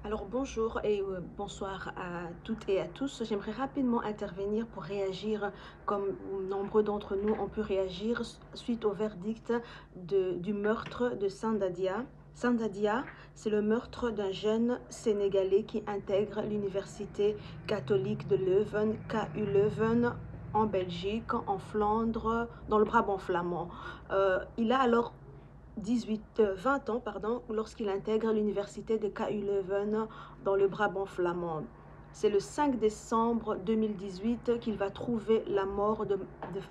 Alors bonjour et bonsoir à toutes et à tous. J'aimerais rapidement intervenir pour réagir comme nombreux d'entre nous ont pu réagir suite au verdict du meurtre de Sandadia. Sandadia, c'est le meurtre d'un jeune Sénégalais qui intègre l'université catholique de Leuven, KU Leuven, en Belgique, en Flandre, dans le Brabant flamand. Il a alors 20 ans, lorsqu'il intègre l'université de KU Leuven dans le Brabant flamand. C'est le 5 décembre 2018 qu'il va trouver la mort de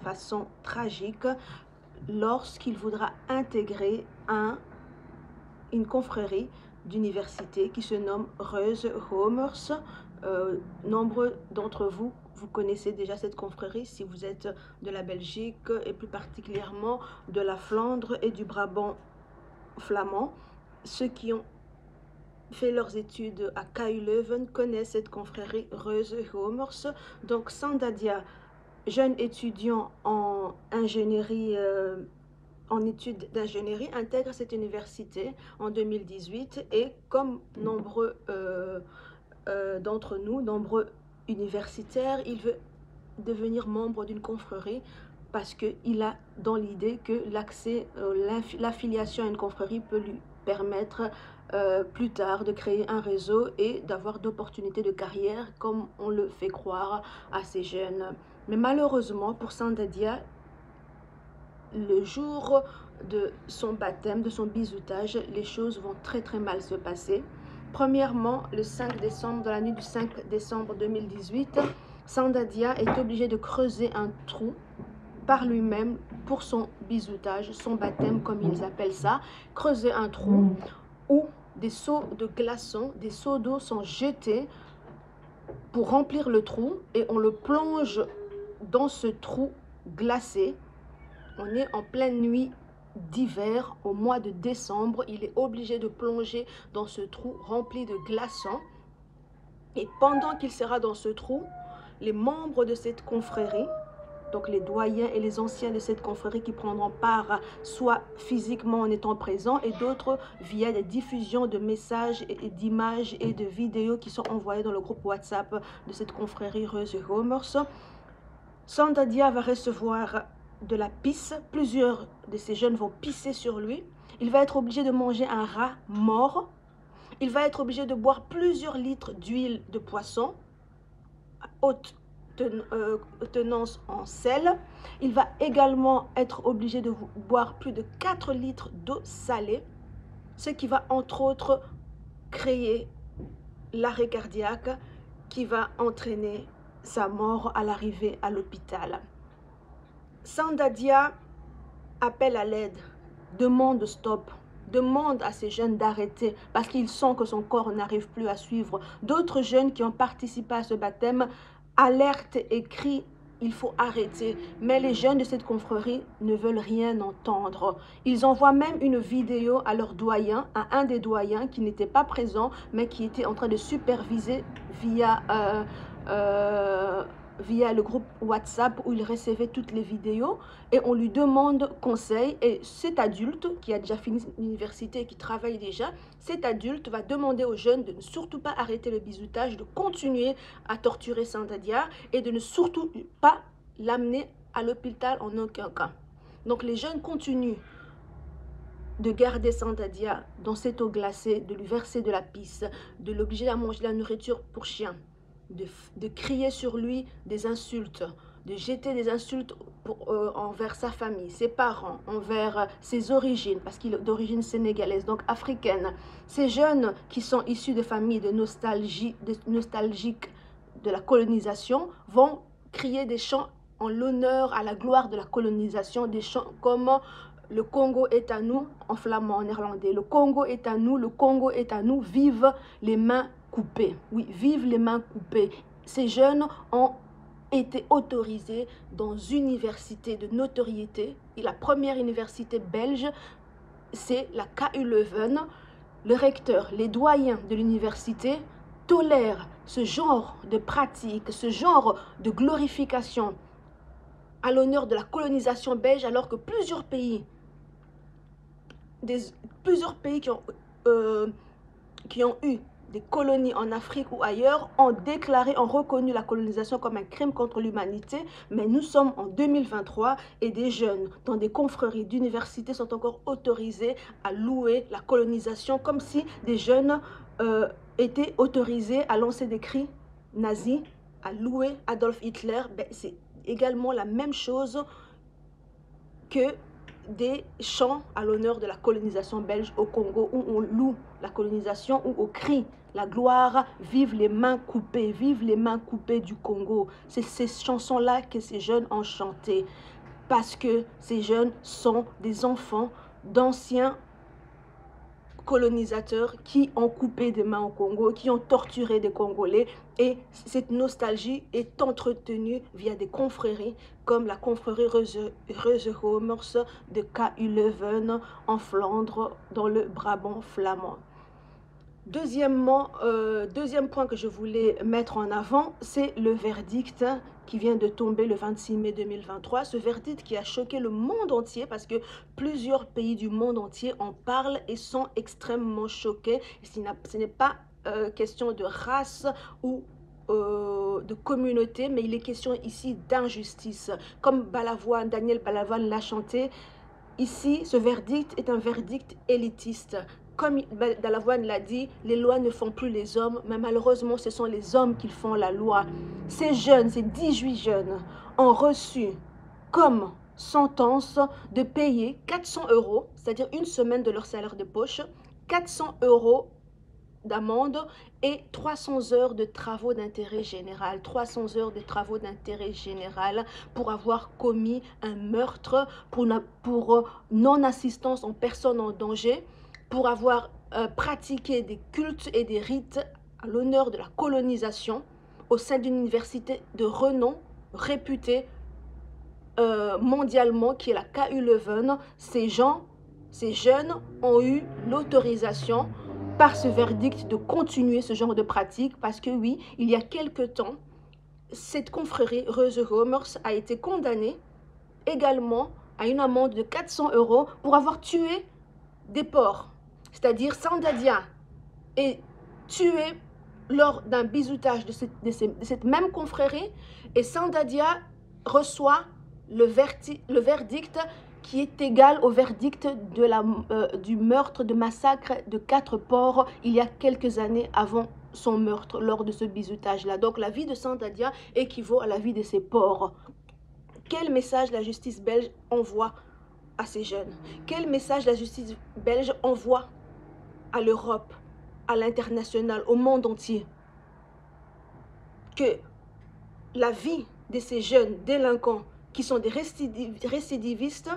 façon tragique lorsqu'il voudra intégrer une confrérie d'université qui se nomme Reuse Homers. Nombreux d'entre vous, vous connaissez déjà cette confrérie si vous êtes de la Belgique et plus particulièrement de la Flandre et du Brabant flamand. Ceux qui ont fait leurs études à KU Leuven connaissent cette confrérie Reuse Homers. Donc Sandadia, jeune étudiant en ingénierie, en études d'ingénierie, intègre cette université en 2018 et comme nombreux d'entre nous, nombreux universitaires, il veut devenir membre d'une confrérie parce qu'il a dans l'idée que l'affiliation à une confrérie peut lui permettre plus tard de créer un réseau et d'avoir d'opportunités de carrière comme on le fait croire à ces jeunes. Mais malheureusement pour Sandadia, le jour de son baptême, de son bisoutage, les choses vont très mal se passer. Premièrement, le 5 décembre, dans la nuit du 5 décembre 2018, Sandadia est obligé de creuser un trou par lui-même pour son bisoutage, son baptême comme ils appellent ça. Creuser un trou où des seaux de glaçons, des seaux d'eau sont jetés pour remplir le trou et on le plonge dans ce trou glacé. On est en pleine nuit d'hiver, au mois de décembre. Il est obligé de plonger dans ce trou rempli de glaçons. Et pendant qu'il sera dans ce trou, les membres de cette confrérie, donc les doyens et les anciens de cette confrérie qui prendront part soit physiquement en étant présents et d'autres via des diffusions de messages et d'images et de vidéos qui sont envoyées dans le groupe WhatsApp de cette confrérie Reuse Homers. Sandadia va recevoir de la pisse. Plusieurs de ces jeunes vont pisser sur lui. Il va être obligé de manger un rat mort. Il va être obligé de boire plusieurs litres d'huile de poisson, haute tenance en sel. Il va également être obligé de boire plus de 4 litres d'eau salée, ce qui va entre autres créer l'arrêt cardiaque qui va entraîner sa mort à l'arrivée à l'hôpital. Sandadia appelle à l'aide, demande stop, demande à ces jeunes d'arrêter parce qu'ils sentent que son corps n'arrive plus à suivre. D'autres jeunes qui ont participé à ce baptême alertent et crient il faut arrêter. Mais les jeunes de cette confrérie ne veulent rien entendre. Ils envoient même une vidéo à leur doyen, à un des doyens qui n'était pas présent, mais qui était en train de superviser via le groupe WhatsApp où il recevait toutes les vidéos et on lui demande conseil. Et cet adulte qui a déjà fini l'université et qui travaille déjà, cet adulte va demander aux jeunes de ne surtout pas arrêter le bisoutage, de continuer à torturer Sandadia et de ne surtout pas l'amener à l'hôpital en aucun cas. Donc les jeunes continuent de garder Sandadia dans cette eau glacée, de lui verser de la pisse, de l'obliger à manger de la nourriture pour chien, de crier sur lui des insultes, de jeter des insultes envers sa famille, ses parents, envers ses origines, parce qu'il est d'origine sénégalaise, donc africaine. Ces jeunes qui sont issus de familles nostalgiques de la colonisation vont crier des chants en l'honneur, à la gloire de la colonisation, des chants comme le Congo est à nous, en flamand, en néerlandais. Le Congo est à nous, le Congo est à nous, vive les mains coupées. Oui, vive les mains coupées. Ces jeunes ont été autorisés dans une université de notoriété. Et la première université belge, c'est la KU Leuven. Le recteur, les doyens de l'université tolèrent ce genre de pratique, ce genre de glorification à l'honneur de la colonisation belge, alors que plusieurs pays qui ont eu des colonies en Afrique ou ailleurs ont déclaré, ont reconnu la colonisation comme un crime contre l'humanité, mais nous sommes en 2023 et des jeunes dans des confréries d'universités sont encore autorisés à louer la colonisation comme si des jeunes étaient autorisés à lancer des cris nazis, à louer Adolf Hitler. Ben, c'est également la même chose que des chants à l'honneur de la colonisation belge au Congo où on loue la colonisation, où on crie la gloire, vive les mains coupées du Congo. C'est ces chansons-là que ces jeunes ont chantées parce que ces jeunes sont des enfants d'anciens colonisateurs qui ont coupé des mains au Congo, qui ont torturé des Congolais et cette nostalgie est entretenue via des confréries comme la confrérie Reuze-Homers de KU Leuven en Flandre dans le Brabant flamand. Deuxième point que je voulais mettre en avant, c'est le verdict qui vient de tomber le 26 mai 2023. Ce verdict qui a choqué le monde entier parce que plusieurs pays du monde entier en parlent et sont extrêmement choqués. Ce n'est pas question de race ou de communauté, mais il est question ici d'injustice. Comme Daniel Balavoine l'a chanté, ici, ce verdict est un verdict élitiste. Comme Balavoine l'a dit, les lois ne font plus les hommes, mais malheureusement, ce sont les hommes qui font la loi. Ces jeunes, ces 18 jeunes, ont reçu comme sentence de payer 400 €, c'est-à-dire une semaine de leur salaire de poche, 400 € d'amende et 300 heures de travaux d'intérêt général. 300 heures de travaux d'intérêt général pour avoir commis un meurtre, pour non-assistance en personne en danger, pour avoir pratiqué des cultes et des rites à l'honneur de la colonisation au sein d'une université de renom réputée mondialement qui est la KU Leuven. Ces jeunes ont eu l'autorisation par ce verdict de continuer ce genre de pratique parce que oui, il y a quelque temps, cette confrérie Reuze-Homers a été condamnée également à une amende de 400 € pour avoir tué des porcs. C'est-à-dire Sandadia est tué lors d'un bisoutage de cette même confrérie et Sandadia reçoit le verdict qui est égal au verdict du meurtre, de massacre de 4 porcs il y a quelques années avant son meurtre lors de ce bisoutage-là. Donc la vie de Sandadia équivaut à la vie de ces porcs. Quel message la justice belge envoie à ces jeunes? Quel message la justice belge envoie à l'Europe, à l'international, au monde entier? Que la vie de ces jeunes délinquants qui sont des récidivistes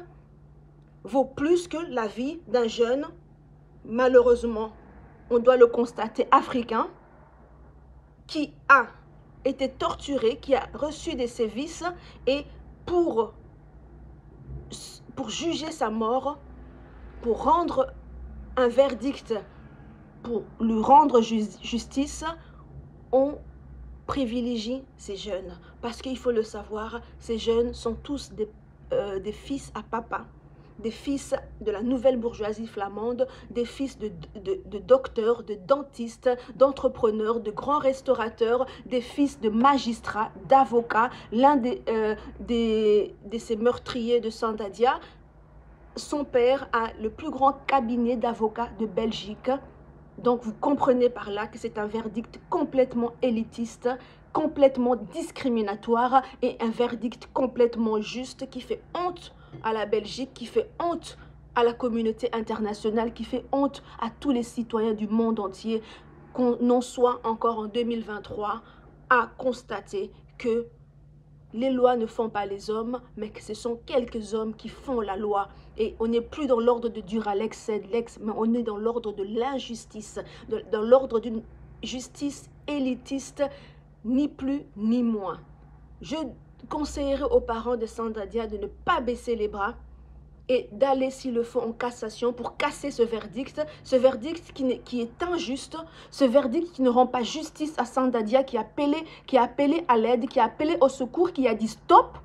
vaut plus que la vie d'un jeune, malheureusement, on doit le constater, africain, qui a été torturé, qui a reçu des sévices et pour juger sa mort, pour rendre un verdict, pour lui rendre justice, on privilégie ces jeunes. Parce qu'il faut le savoir, ces jeunes sont tous des fils à papa, des fils de la nouvelle bourgeoisie flamande, des fils de docteurs, de dentistes, d'entrepreneurs, de grands restaurateurs, des fils de magistrats, d'avocats. L'un de ces meurtriers de Sandadia, son père a le plus grand cabinet d'avocats de Belgique. Donc vous comprenez par là que c'est un verdict complètement élitiste, complètement discriminatoire et un verdict complètement juste qui fait honte à la Belgique, qui fait honte à la communauté internationale, qui fait honte à tous les citoyens du monde entier, qu'on en soit encore en 2023 à constater que les lois ne font pas les hommes, mais que ce sont quelques hommes qui font la loi. Et on n'est plus dans l'ordre de Duralex, Sedlex, mais on est dans l'ordre de l'injustice, dans l'ordre d'une justice élitiste, ni plus ni moins. Je conseillerais aux parents de Sandadia de ne pas baisser les bras et d'aller, s'il le faut, en cassation pour casser ce verdict qui est injuste, ce verdict qui ne rend pas justice à Sandadia, qui a appelé à l'aide, qui a appelé au secours, qui a dit stop,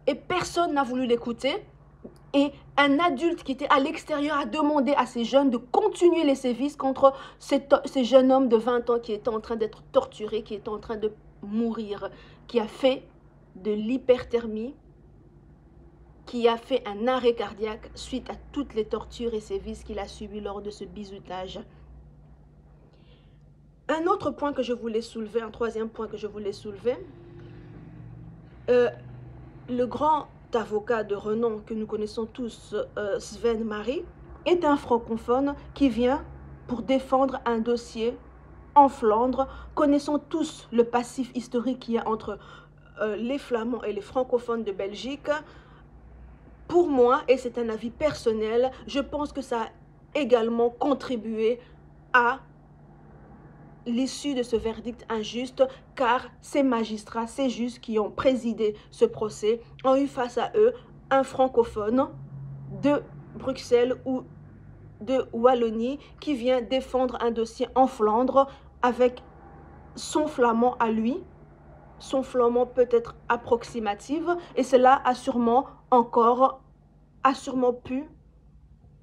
et personne n'a voulu l'écouter. Et un adulte qui était à l'extérieur a demandé à ces jeunes de continuer les sévices contre ces jeunes hommes de 20 ans qui étaient en train d'être torturés, qui étaient en train de mourir, qui a fait de l'hyperthermie, qui a fait un arrêt cardiaque suite à toutes les tortures et sévices qu'il a subis lors de ce bizutage. Un autre point que je voulais soulever, un troisième point que je voulais soulever, le grand avocat de renom que nous connaissons tous, Sven Marie, est un francophone qui vient pour défendre un dossier en Flandre. Connaissons tous le passif historique qu'il y a entre les Flamands et les francophones de Belgique. Pour moi, et c'est un avis personnel, je pense que ça a également contribué à l'issue de ce verdict injuste, car ces magistrats, ces juges qui ont présidé ce procès ont eu face à eux un francophone de Bruxelles ou de Wallonie qui vient défendre un dossier en Flandre avec son flamand à lui, son flamand peut-être approximatif, et cela a sûrement pu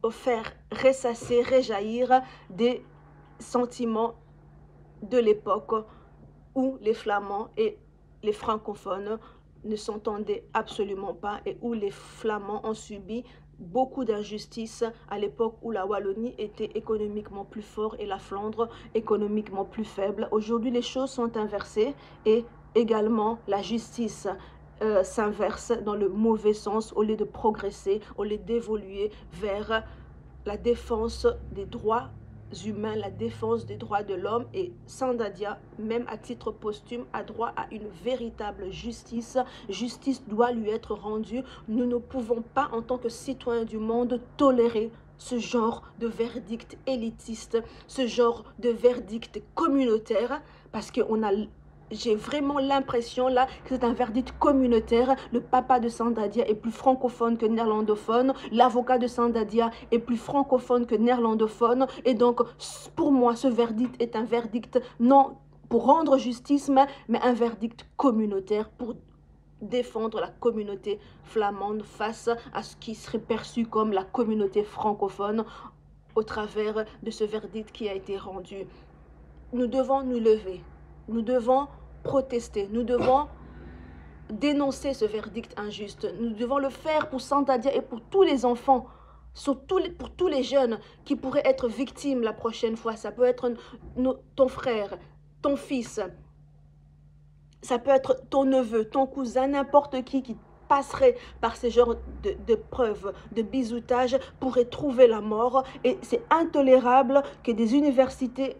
faire ressasser, réjaillir des sentiments de l'époque où les Flamands et les francophones ne s'entendaient absolument pas et où les Flamands ont subi beaucoup d'injustices à l'époque où la Wallonie était économiquement plus forte et la Flandre économiquement plus faible. Aujourd'hui, les choses sont inversées et également la justice s'inverse dans le mauvais sens au lieu de progresser, au lieu d'évoluer vers la défense des droits humains, la défense des droits de l'homme. Et Sandadia, même à titre posthume, a droit à une véritable justice. Justice doit lui être rendue. Nous ne pouvons pas, en tant que citoyens du monde, tolérer ce genre de verdict élitiste, ce genre de verdict communautaire, parce qu'on a... J'ai vraiment l'impression là que c'est un verdict communautaire. Le papa de Sandadia est plus francophone que néerlandophone. L'avocat de Sandadia est plus francophone que néerlandophone. Et donc, pour moi, ce verdict est un verdict non pour rendre justice, mais un verdict communautaire pour défendre la communauté flamande face à ce qui serait perçu comme la communauté francophone au travers de ce verdict qui a été rendu. Nous devons nous lever. Nous devons protester, nous devons dénoncer ce verdict injuste. Nous devons le faire pour Sandadia et pour tous les enfants, pour tous les jeunes qui pourraient être victimes la prochaine fois. Ça peut être ton frère, ton fils, ça peut être ton neveu, ton cousin, n'importe qui passerait par ce genre de preuves, de bizoutage, pourrait trouver la mort. Et c'est intolérable que des universités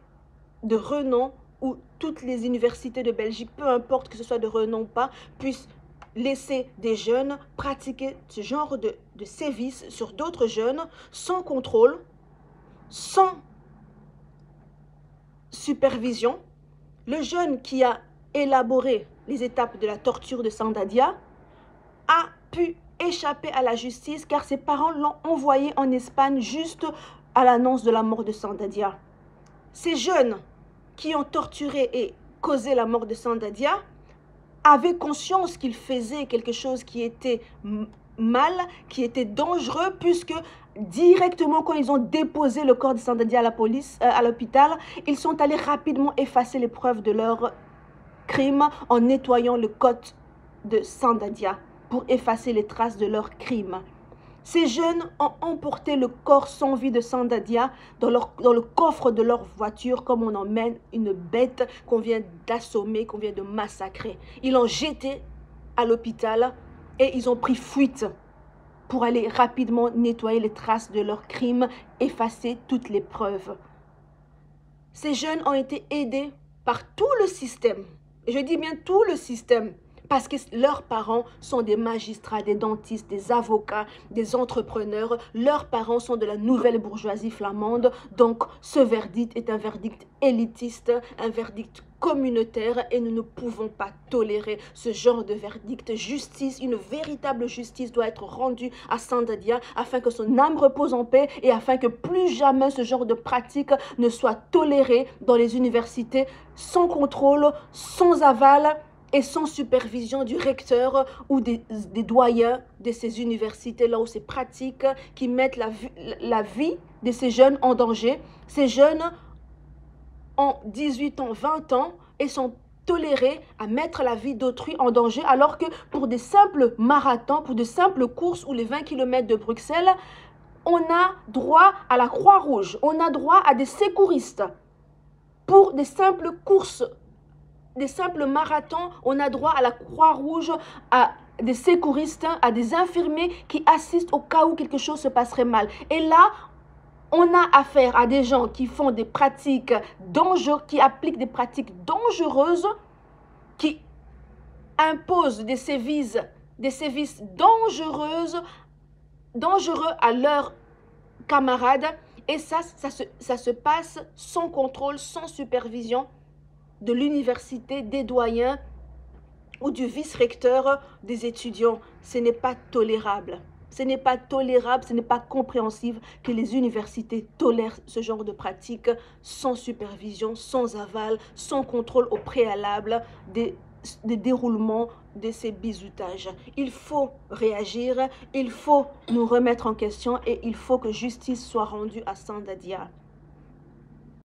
de renom où toutes les universités de Belgique, peu importe que ce soit de renom ou pas, puissent laisser des jeunes pratiquer ce genre de sévices sur d'autres jeunes sans contrôle, sans supervision. Le jeune qui a élaboré les étapes de la torture de Sandadia a pu échapper à la justice car ses parents l'ont envoyé en Espagne juste à l'annonce de la mort de Sandadia. Ces jeunes qui ont torturé et causé la mort de Sandadia avaient conscience qu'ils faisaient quelque chose qui était mal, qui était dangereux, puisque directement quand ils ont déposé le corps de Sandadia à la police, à l'hôpital, ils sont allés rapidement effacer les preuves de leur crime en nettoyant le côte de Sandadia pour effacer les traces de leur crime. Ces jeunes ont emporté le corps sans vie de Sandadia dans le coffre de leur voiture comme on emmène une bête qu'on vient d'assommer, qu'on vient de massacrer. Ils l'ont jeté à l'hôpital et ils ont pris fuite pour aller rapidement nettoyer les traces de leur crime, effacer toutes les preuves. Ces jeunes ont été aidés par tout le système. Et je dis bien tout le système. Parce que leurs parents sont des magistrats, des dentistes, des avocats, des entrepreneurs. Leurs parents sont de la nouvelle bourgeoisie flamande. Donc, ce verdict est un verdict élitiste, un verdict communautaire et nous ne pouvons pas tolérer ce genre de verdict. Justice, une véritable justice doit être rendue à Sandadia afin que son âme repose en paix et afin que plus jamais ce genre de pratique ne soit toléré dans les universités sans contrôle, sans aval et sans supervision du recteur ou des doyens de ces universités, là où c'est pratique, qui mettent la vie de ces jeunes en danger. Ces jeunes ont 18 ans, 20 ans et sont tolérés à mettre la vie d'autrui en danger, alors que pour des simples marathons, pour de simples courses ou les 20 km de Bruxelles, on a droit à la Croix-Rouge, on a droit à des secouristes. Pour des simples courses, des simples marathons, on a droit à la Croix-Rouge, à des secouristes, à des infirmiers qui assistent au cas où quelque chose se passerait mal. Et là, on a affaire à des gens qui font des pratiques dangereuses, qui appliquent des pratiques dangereuses, qui imposent des sévices dangereux à leurs camarades. Et ça se passe sans contrôle, sans supervision de l'université, des doyens ou du vice-recteur des étudiants. Ce n'est pas tolérable. Ce n'est pas tolérable, ce n'est pas compréhensible que les universités tolèrent ce genre de pratiques sans supervision, sans aval, sans contrôle au préalable des déroulements de ces bizoutages. Il faut réagir, il faut nous remettre en question et il faut que justice soit rendue à Sandadia.